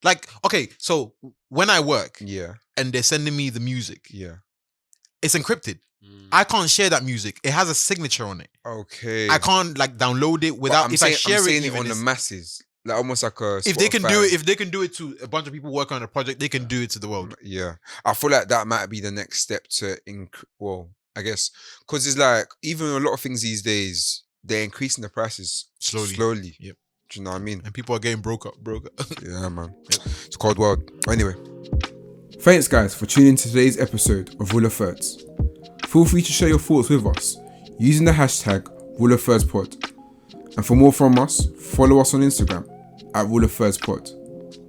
Like, okay, so when I work, and they're sending me the music, it's encrypted. I can't share that music. It has a signature on it. Okay. I can't like download it without. If I share it on the masses, like almost like a. If they can do it to a bunch of people working on a project, they can do it to the world. Yeah, I feel like that might be the next step to well, I guess because it's like even a lot of things these days they're increasing the prices slowly. Yep. Do you know what I mean? And people are getting broke up. Yeah, man. Yep. It's a cold world. Anyway. Thanks, guys, for tuning in to today's episode of Rule of Thirds. Feel free to share your thoughts with us using the hashtag Rule of Thirds Pod. And for more from us, follow us on Instagram at Rule of Thirds Pod.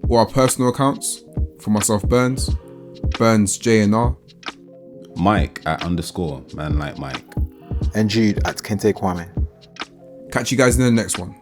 Or our personal accounts for myself, Berns JNR, Mike at _ man like Mike, and Jude at Kente Kwame. Catch you guys in the next one.